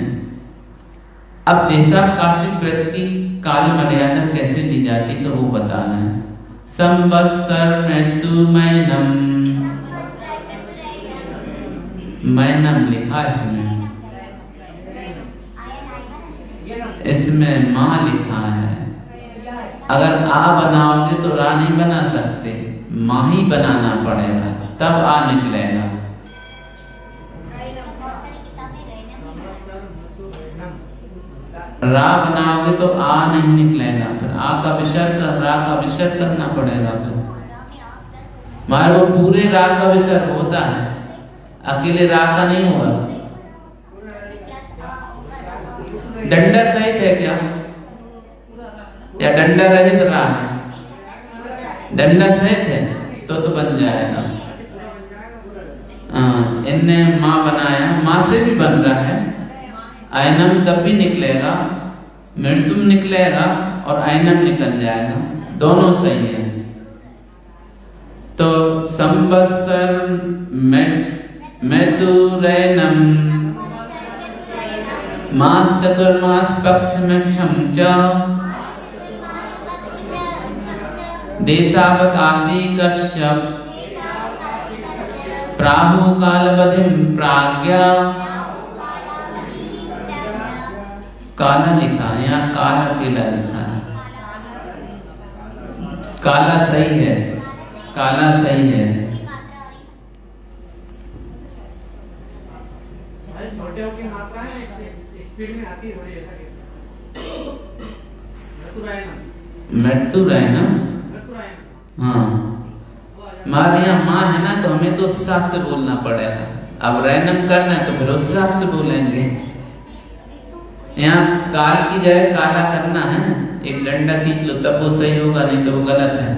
S1: अब देशाकाशिक व्रत की काल मर्यादा कैसे ली जाती तो वो बताना है। संवत्सर मृत्यु मैनम लिखा इसमें माँ लिखा है। अगर आ बनाओगे तो रा नहीं बना सकते, माँ ही बनाना पड़ेगा तब आ निकलेगा। रा बनाओगे तो आ नहीं निकलेगा, फिर आ का विसर्ग रा का विसर्ग करना पड़ेगा। फिर हमारे वो पूरे रा का विसर्ग होता है, अकेले रा का नहीं होगा। डंडा सहित है क्या या डंडा रहित रा है? डंडा सहित है तो बन जाएगा। इनने माँ बनाया, माँ से भी बन रहा है। आयनम तब भी निकलेगा, मृत्युम निकलेगा और आयनम निकल जाएगा, दोनों सही है। तो संवत्सर मृत्युरैनम मास चतुर्मास पक्षमक्षम च देशावकाशी कश्यप प्राहु कालवधिम प्राज्ञा। काला लिखा है यहाँ, काला केला लिखा है। काला सही है, काला सही है। मृत्यु रहे ना, हाँ। हमारे यहाँ माँ है ना, तो हमें तो उस हिसाब से बोलना पड़ेगा। अब रैनम करना है तो फिर उस हिसाब से बोलेंगे। यहाँ काल की जगह काला करना है, एक डंडा खींच लो तब वो सही होगा, नहीं तो वो गलत है।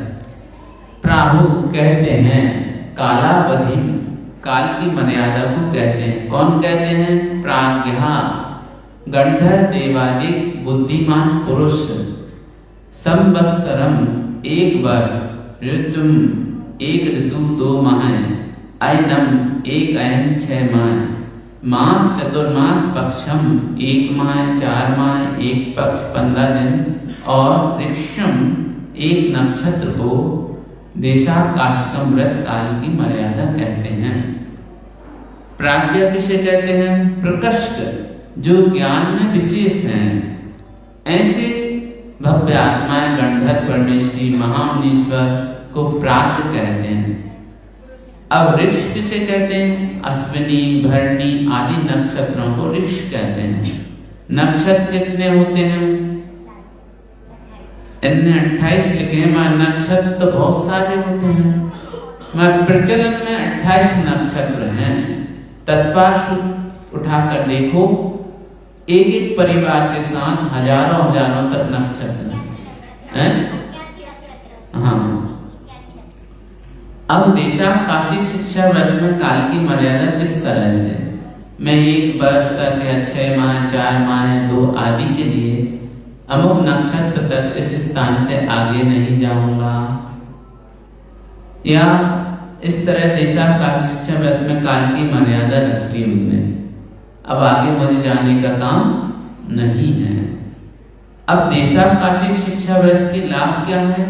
S1: प्राहु कहते हैं कालावधि, काल की मर्यादा को कहते हैं। कौन कहते हैं? प्राज्ञा, गंधर्व देवादिक बुद्धिमान पुरुष। संवत्सरम, एक वर्ष, ऋतुम, एक ऋतु 2 माह, अयनम, एक अयन 6 माह, मास चतुर्मास पक्षम, 1 माह 4 माह, 1 पक्ष 15 दिन, और ऋक्षम, 1 नक्षत्र को देशाकाशिकम व्रत काल की मर्यादा कहते हैं। प्राज्ञा किसे कहते हैं? प्रकृष्ट, जो ज्ञान में विशेष हैं। ऐसे भव्य आत्माएं गंधर्व, परमेष्टि, महामुनीश्वर को प्राज्ञ कहते हैं। अब ऋक्ष किसे कहते हैं? अश्विनी, भरणी आदि नक्षत्रों को ऋक्ष कहते हैं। नक्षत्र कितने होते हैं? इनने 28 लिखे हैं, मगर नक्षत्र तो बहुत सारे होते हैं। मगर प्रचलन में 28 नक्षत्र हैं। तत्पार्श्व उठाकर देखो, एक एक परिवार के साथ हजारों तक नक्षत्र हैं। हाँ। अब देशाकाशिक शिक्षा व्रत में काल की मर्यादा किस तरह से? मैं 1 वर्ष तक या 6 माह, 4 माह, 2 आदि के लिए अमुक नक्षत्र तक इस स्थान से आगे नहीं जाऊंगा, या इस तरह देशाकाशिक शिक्षा व्रत में काल की मर्यादा रख ली उन्होंने। अब आगे मुझे जाने का काम नहीं है। अब देशाकाशिक शिक्षा व्रत के लाभ क्या है?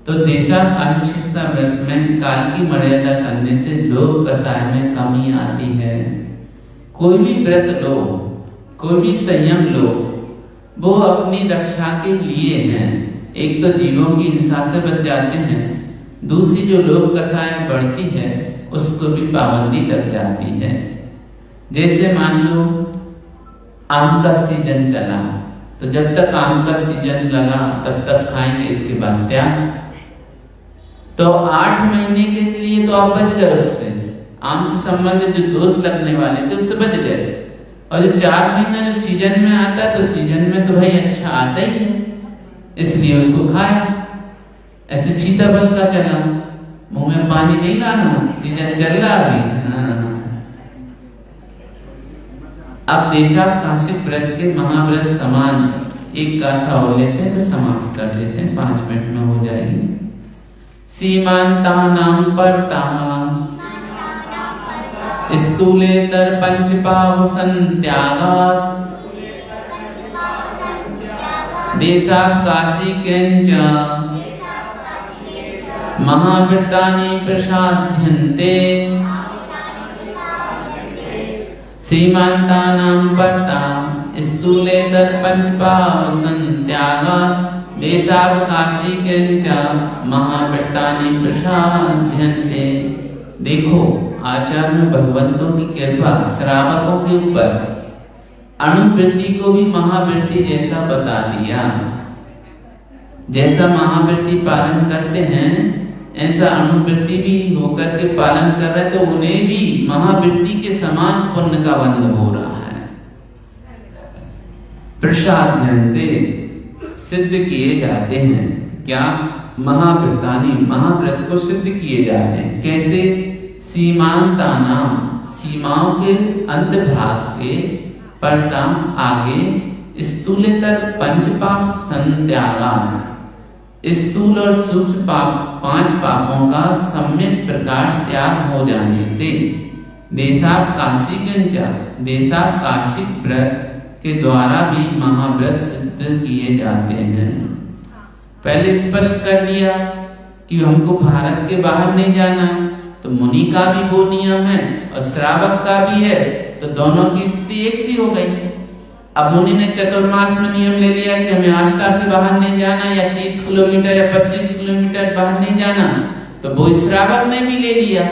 S1: तो देशाकाशिक शिक्षा व्रत में काल की मर्यादा करने से लोक कसाय में कमी आती है। कोई भी व्रत लो, कोई भी संयम लो, वो अपनी रक्षा के लिए है। एक तो जीवों की हिंसा से बच जाते हैं, दूसरी जो लोक कसाय बढ़ती है उसको भी पाबंदी लग जाती है। जैसे मान लो आम का सीजन चला, तो जब तक आम का सीजन लगा तब तक खाएंगे, इसके बाद त्याग। तो 8 महीने के लिए तो आप बच गए उससे, आम से संबंधित जो दोष लगने वाले थे उससे बच गए। और जो 4 महीना जो सीजन में आता है, तो सीजन में तो भाई अच्छा आता ही है, इसलिए उसको खाया। ऐसे सीताफल का चला, मुंह में पानी नहीं लाना, सीजन चल रहा अभी। हाँ। अब देशाकाशिक व्रत के महाव्रत समान एक गाथा और लेते हैं, तो समाप्त कर देते हैं, 5 मिनट में हो जाएगी। सीमांता नाम परता स्थूलेतर पंचपावसन त्यागात् देशाकाशी किंच महाव्रतानि प्रसाद्यन्ते। सीमांतानां परता स्थूलेतर पंचपावसन त्यागात् देशावकाशी किंच महाव्रतानि प्रसाद्यन्ते। देखो, आचार्य भगवंतों की कृपा श्रावकों के ऊपर अणुवृत्ति को भी महावृत्ति जैसा बता दिया। जैसा महावृत्ति पालन करते हैं, ऐसा अणुवृत्ति भी होकर के पालन कर रहे, तो उन्हें भी महावृत्ति के समान पुण्य का बंध हो रहा है। प्रसाद्यन्ते, सिद्ध किए जाते हैं। क्या? महाव्रतानि, महाव्रत को सिद्ध किए जाते हैं। कैसे? सीमांतानाम, सीमाओं के अंत भाग के, परता आगे, स्थूलेतर पंचपाप संत्यागा, स्थूल और सूक्ष्म पाप 5 पापों का सम्यक प्रकार त्याग हो जाने से देशाकाशी किंच, देशाकाशिक व्रत के द्वारा भी महाव्रत सिद्ध किए जाते हैं। पहले स्पष्ट कर दिया कि हमको भारत के बाहर नहीं जाना, तो मुनि का भी वो नियम है और श्रावक का भी है, तो दोनों की स्थिति एक सी हो गई। अब मुनि ने चतुर्मास में नियम ले लिया कि हमें आष्टा से बाहर नहीं जाना, या 30 किलोमीटर या 25 किलोमीटर बाहर नहीं जाना, तो वो श्रावक ने भी ले लिया,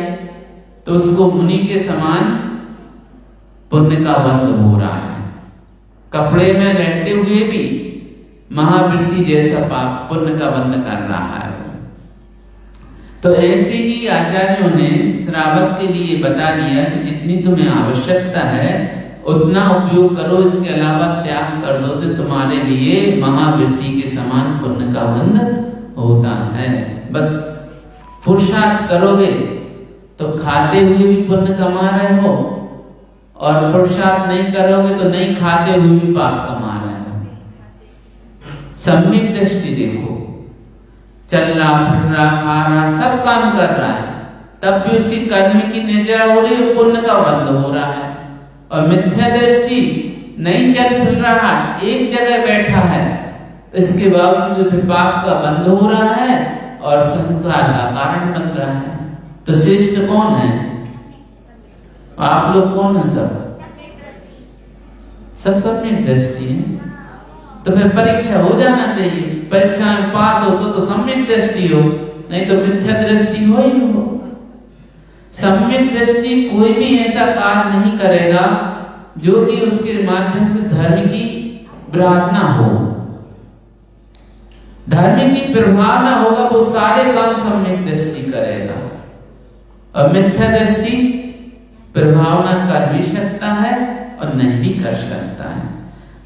S1: तो उसको मुनि के समान पुण्य का बंध हो रहा है। कपड़े में रहते हुए भी महावृत्ति जैसा पाप पुण्य का बंध कर रहा है। तो ऐसे ही आचार्यों ने श्रावक के लिए बता दिया कि जितनी तुम्हें आवश्यकता है उतना उपयोग करो, इसके अलावा त्याग कर दो तो तुम्हारे लिए महावृत्ति के समान पुण्य का बंध होता है। बस पुरुषार्थ करोगे तो खाते हुए भी पुण्य कमा रहे हो, और पुरुषार्थ नहीं करोगे तो नहीं खाते हुए भी पाप कमा रहे हो। सम्यक दृष्टि देखो, चल रहा फिर रहा खा रहा सब काम कर रहा है, तब भी उसकी कर्म की निजा हो रही है, पुण्य का बंध हो रहा है। और मिथ्या दृष्टि नहीं चल फिर रहा, एक जगह बैठा है, इसके बावजूद उसे पाप का बंध हो रहा है और संसार का कारण बन रहा है। तो श्रेष्ठ कौन है? आप लोग कौन है? सब सम्यक दृष्टि है। तो फिर परीक्षा हो जाना चाहिए, परीक्षा में पास हो तो सम्यक दृष्टि हो, नहीं तो मिथ्या दृष्टि हो ही हो। सम्यक दृष्टि कोई भी ऐसा कार्य नहीं करेगा जो कि उसके माध्यम से धर्म की प्रार्थना हो, धर्म की प्रभाव ना होगा, वो सारे काम सम्यक दृष्टि करेगा। और मिथ्या दृष्टि प्रभावना कर भी सकता है और नहीं भी कर सकता है।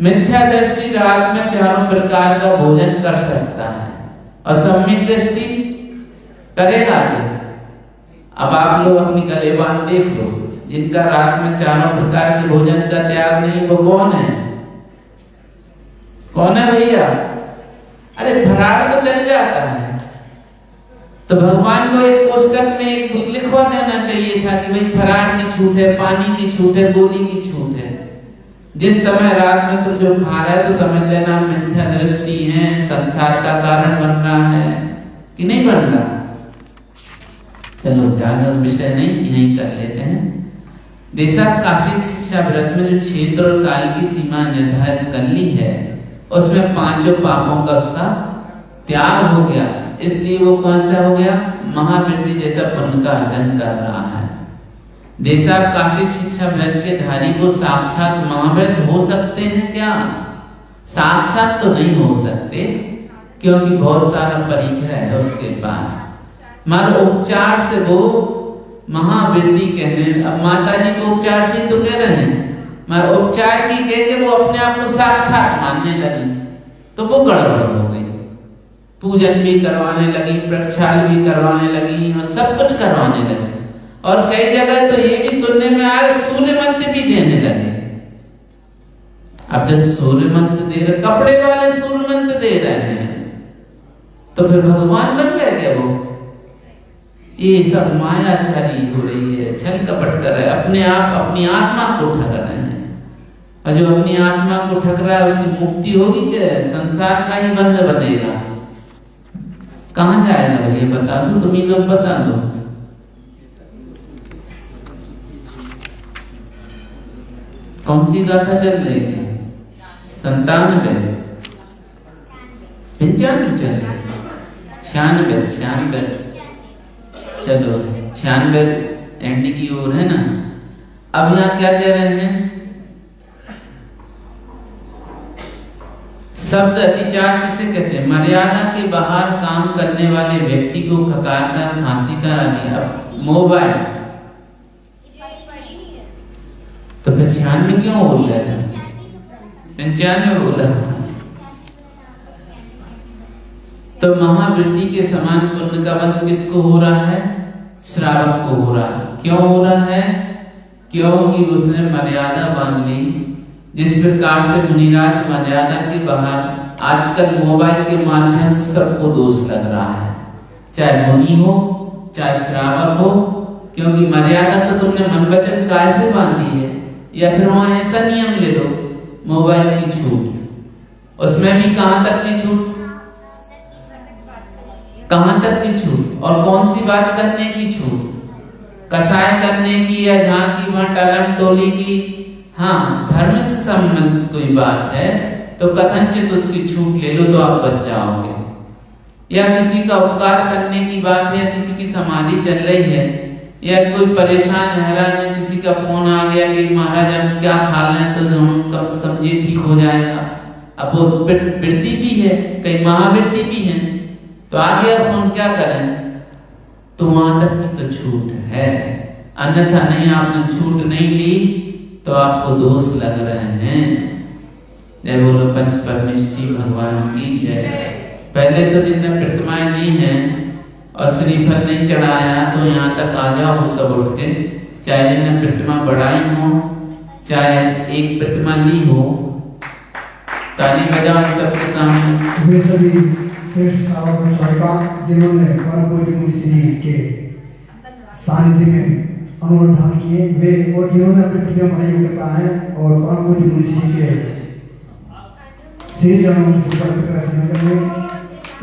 S1: मिथ्या दृष्टि रात में चारों प्रकार का भोजन कर सकता है और सम्यक दृष्टि करेगा क्या? अब आप लोग अपनी गलेबान देख लो, जिनका रात में चारों प्रकार के भोजन का त्याग नहीं, वो कौन है? कौन है भैया? अरे फरार तो चल जाता है। तो भगवान को एक पुस्तक में एक लिखवा देना चाहिए था कि भाई फरार की छूट है, पानी की छूट है, गोली की छूट है। जिस समय रात में तुम जो खा रहे हो तो समझ लेना मिथ्या दृष्टि है, संसार का कारण बन रहा है कि नहीं बन रहा। चलो ज्यादा विषय नहीं, यही कर लेते हैं। देशाकाशिक शिक्षा व्रत में जो क्षेत्र और काल की सीमा निर्धारित कर ली है, उसमें 5 पापों का उसका त्याग हो गया, इसलिए वो कौन सा हो गया? महावृत्ति जैसा पुण्य का अर्जन कर रहा है। देशाकाशिक शिक्षा व्रत के धारी को साक्षात महाव्रत हो सकते हैं क्या? साक्षात तो नहीं हो सकते, क्योंकि बहुत सारा परिग्रह है उसके पास, मगर उपचार से वो महावृत्ति कहने। अब माता जी को उपचार से तो कह रहे हैं, मगर उपचार की कह के वो अपने आप को साक्षात मानने लगी, तो वो गड़बड़ हो गई। पूजन भी करवाने लगी, प्रक्षाल भी करवाने लगी और सब कुछ करवाने लगी। और कई जगह तो ये भी सुनने में आया सूर्य मंत्र भी देने लगे। अब जब सूर्य मंत्र दे रहे, कपड़े वाले सूर्य मंत्र दे रहे हैं, तो फिर भगवान बन गए क्या वो? ये सब मायाचारी हो रही है, छल कपट कर रहे हैं, अपने आप अपनी आत्मा को ठग रहे हैं। और जो अपनी आत्मा को ठग रहा है उसकी मुक्ति होगी क्या? संसार का ही बंध बनेगा। कहाँ जाएगा भैया? बता दो, तुम ही लोग बता दो। कौन सी गाथा चल रही थी? 97, 95 चल रही, 96, चलो 96 एंड की ओर है ना। अब यहाँ क्या कह रहे हैं? शब्द अतिचार किसे कहते हैं? मर्यादा के बाहर काम करने वाले व्यक्ति को खकार कर फांसी करा दिया। मोबाइल तो फिर 96 क्यों बोल रहे हैं? 95 बोला। तो महावृत्ति के समान पुण्य का बंध किसको हो रहा है? श्रावक को हो रहा है। क्यों हो रहा है? क्योंकि उसने मर्यादा बांध ली। जिस प्रकार से मुनिराज मर्यादा के बाहर आजकल मोबाइल के माध्यम से सबको दोष लग रहा है, चाहे मुनि हो चाहे श्रावक हो, क्योंकि मर्यादा तो तुमने मन वचन काय से बांधी है। या फिर वहां ऐसा नियम ले लो मोबाइल की छूट, उसमें भी कहां तक की छूट, कहां तक की छूट, और कौन सी बात करने की छूट, कसाय करने की या जहां की वहां टालम टोली की। हाँ, धर्म से संबंधित कोई बात है तो कथनचित उसकी छूट ले लो तो आप बच जाओगे। या किसी का उपकार करने की बात है, या किसी की समाधि चल रही है, या कोई परेशान हैरान है, किसी का फोन आ गया कि महाराज हम क्या खा लें तो हम कम से कम ये ठीक हो जाएगा। अब वो वृत्ति भी है, कई महावृत्ति भी है, तो आ गया फोन, क्या करें, तो वहां तक की तो छूट है, अन्यथा नहीं। आपने छूट नहीं ली तो आपको दोष लग रहे हैं। जय बोलो पंच परमेष्ठी भगवान की जय। पहले तो जिनने प्रतिमाएं ली हैं और श्रीफल नहीं चढ़ाया तो यहाँ तक आ जाओ सब उठ के, चाहे जिनने प्रतिमा बढ़ाई हो चाहे एक प्रतिमा ली हो, ताली बजाओ सबके सामने।
S2: वे सभी श्रेष्ठ सावक साहिबा जिन्होंने परम पूज्य मुनि श्री के सानिध्य में अनुष्ठान किए, वे और जिन्होंने अपनी प्रतिमा बनाई हुई कहा है और परम पूज्य मुनि श्री के श्री चरणों में सिमरन में।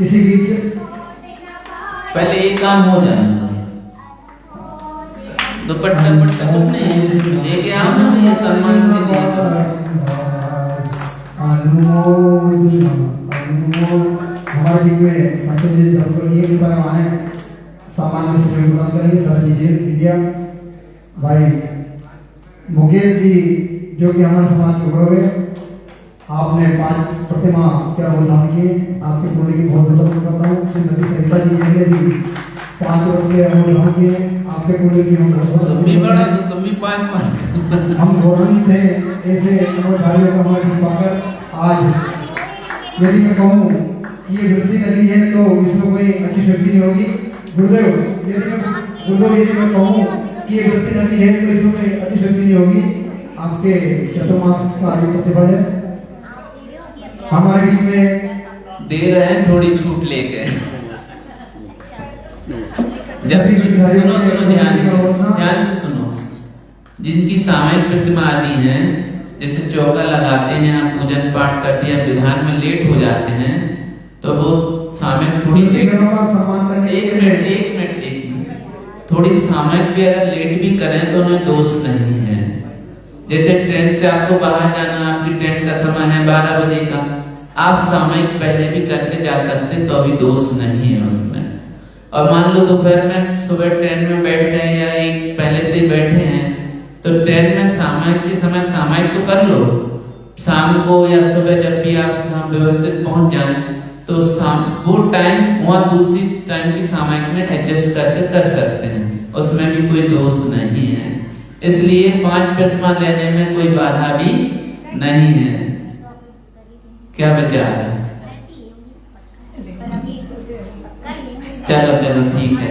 S2: इसी बीच
S1: पहले एक काम हो जाए, दुपट्टा पट्टा कुछ नहीं लेके आओ ना, ये सम्मान के लिए।
S2: हमारे टीम में संजय जी धर्मपुर जी भी आए, सामान्य से प्रदान करेंगे सर जी विद्या भाई मुकेश जी जो कि हमारे समाज के गौरव है। आपने 5 प्रतिमा क्या अनुदान किए, आपके पुण्य की बहुत बहुत करता हूँ। श्रीमती सरिता जी ने भी 5 रुपये अनुदान किए, आपके पुण्य की हम बहुत
S1: तुम भी बड़ा तो तुम भी 5
S2: हम गौरवान्वित थे ऐसे अनुदानियों को हमारे पाकर। आज यदि मैं कहूँ कि ये वृद्धि नदी है तो इसमें कोई अच्छी शक्ति नहीं होगी। गुरुदेव यदि मैं कहूँ कि ये वृद्धि नदी है तो इसमें कोई अच्छी शक्ति नहीं होगी। आपके चतुर्मास का ये प्रतिफल है। हमारे बीच में
S1: दे रहे हैं थोड़ी छूट लेके। जब सुनो ध्यान से सुनो, जिनकी सामयिक प्रतिमा आदि है, जैसे चौका लगाते हैं, आप पूजन पाठ करते हैं, विधान में लेट हो जाते हैं, तो वो सामयिक थोड़ी एक मिनट थोड़ी सामयिक भी अगर लेट भी करें तो उन्हें दोष नहीं है। जैसे ट्रेन से आपको बाहर जाना, आपकी ट्रेन का समय है 12 बजे का, आप सामयिक पहले भी करके जा सकते तो अभी दोष नहीं है उसमें। और मान लो दोपहर में सुबह ट्रेन में बैठ गए या एक पहले से ही बैठे हैं, तो ट्रेन में सामयिक के समय सामयिक तो कर लो, शाम को या सुबह जब भी आप व्यवस्थित पहुंच जाए तो शाम वो टाइम वहाँ दूसरी टाइम की सामयिक में एडजस्ट करके कर सकते हैं, उसमें भी कोई दोष नहीं है। इसलिए 5 प्रतिमा लेने में कोई बाधा भी नहीं है। क्या विचार है? चलो ठीक है,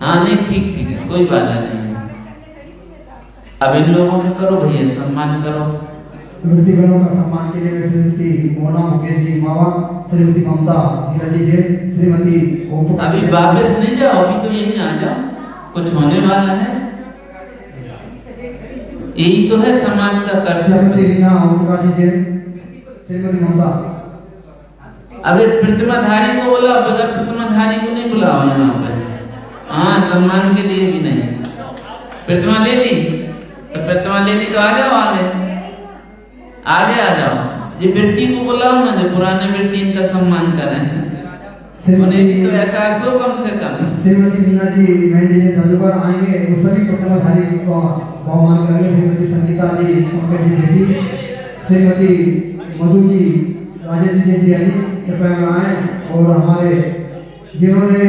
S1: हाँ नहीं ठीक है, कोई बाधा नहीं है। अब इन लोगों को करो भैया, सम्मान करो।
S2: वृत्तिगणों का सम्मान के लिए श्रीमती मोना मुकेश जी मावा, श्रीमती ममता नीरज जी, श्रीमती
S1: अभी वापस नहीं जाओ, अभी तो यहीं आ जाओ, कुछ होने वाला है। यही तो है समाज का कर्तव्य।
S2: श्रीमती ममता,
S1: अबे प्रतिमाधारी को बोला, बगैर प्रतिमाधारी को नहीं बुलाओ यहाँ पे। हाँ, सम्मान के लिए भी नहीं। प्रतिमा ले ली तो प्रतिमा ले ली तो आ जाओ आगे आ जाओ। ये वृत्ति को बुलाओ ना, जो पुराने वृत्ति इनका सम्मान करें, उन्हें भी तो ऐसा सो कम से कम।
S2: श्रीमती मीना जी मेहंदी जी जादूगर आएंगे, वो सभी प्रतिमाधारी को बहुमान करेंगे। श्रीमती संगीता जी, पंकज जी सेठी, श्रीमती मधु जी, राजेश जी आदि कृपया में आए और हमारे जिन्होंने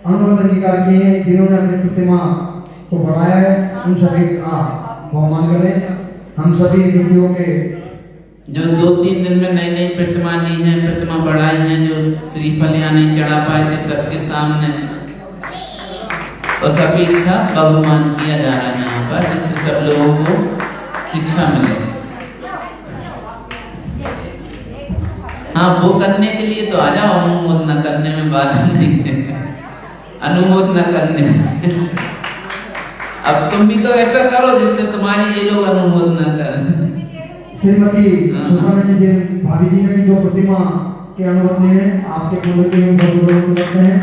S2: अनुरोध अंगीकार किए हैं, जिन्होंने अपनी प्रतिमा को बढ़ाया है, उन सभी का बहुमान करें। हम सभी व्यक्तियों के
S1: जो 2-3 दिन में नई नई प्रतिमा ली हैं, प्रतिमा बढ़ाई हैं, जो श्रीफल यहाँ नहीं चढ़ा पाए थे सबके सामने, और सभी इच्छा बहुमान किया जा रहा है यहाँ पर, जिससे सब लोगों को शिक्षा मिले। हाँ, वो करने के लिए तो आ जाओ, अनुमोदन करने में बाधा नहीं है, अनुमोदन करने अब तुम भी तो ऐसा करो जिससे तुम्हारी ये लोग अनुमोदन करें।
S2: श्रीमती सुधानंद जी भाभी जी ने भी दो प्रतिमा के अनुबंध हैं, आपके कुंडली के में बहुत बहुत करते हैं।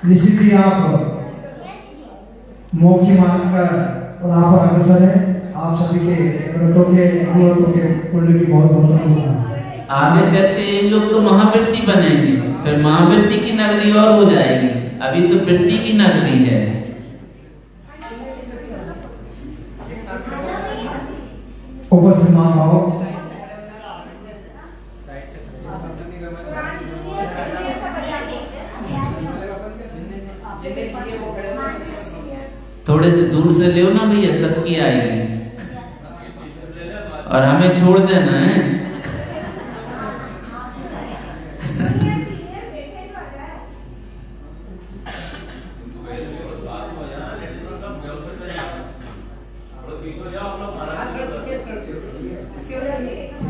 S2: निश्चित ही आप मोक्ष मार्ग पर और आप अग्रसर है। आप सभी के व्रतों के अनुव्रतों के कुंडली की बहुत बहुत शुभकामनाएं।
S1: आगे चल के ये लोग तो महावृत्ति बनेंगे, फिर महावृत्ति की नगरी और हो जाएगी। अभी तो वृत्ति की नगरी है।
S2: उपस्थित महानुभाव,
S1: थोड़े से दूर से ले ना भैया, सबकी आएगी और हमें छोड़ देना है।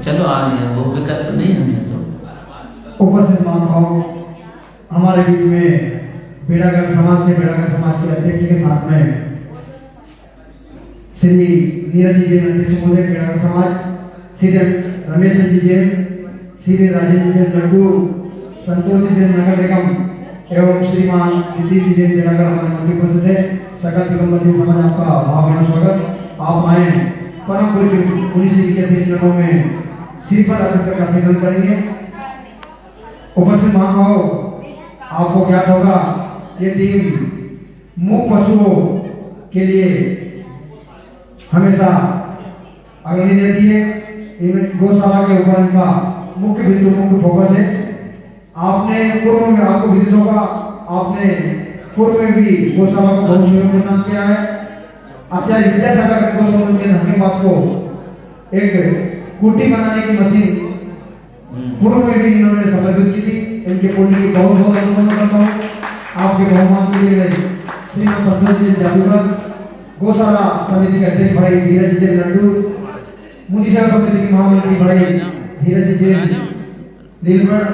S1: चलो आ गया, वो विकल्प नहीं हमें तो।
S2: उपस्थित महानुभाव, हमारे बीच में बेड़ागर समाज से बेड़ागर समाज के अध्यक्ष के साथ में श्री नीरज जी जैन अध्यक्ष महोदय बेड़ागर समाज, श्री रमेश जी जैन, श्री राजेंद्र जैन लड्डू, संतोष जी जैन नगर निगम एवं श्रीमान दिलीप जी जैन बेड़ागर हमारे मंत्री उपस्थित है। सकल दिगंबर जी समाज आपका भावभीना स्वागत। आप आए परम पूज्य मुनि श्री के श्री चरणों में श्रीफल अर्पित कर का सेवन करेंगे। उपस्थित महानुभाव, आपको ज्ञात होगा ये टीम मूक पशुओं के लिए हमेशा अग्रणी रहती है। इनमें गौशाला के ऊपर इनका मुख्य बिंदु मुख्य फोकस है। आपने पूर्व में आपको विदित होगा, आपने पूर्व में भी गौशाला को बहुत प्रदान किया है। आचार्य विद्यासागर गौशाला के हकीमात को एक कुटी बनाने की मशीन पूर्व में भी इन्होंने समर्पित की थी। इनके पुण्य की बहुत बहुत अनुमोदन करता हूँ। आपके बहुमान के लिए श्रीमान संतोष जी जादूगर, गौशाला समिति के अध्यक्ष भाई धीरज जी लड्डू, मुनिशा समिति के महामंत्री भाई धीरज जी नीलगढ़,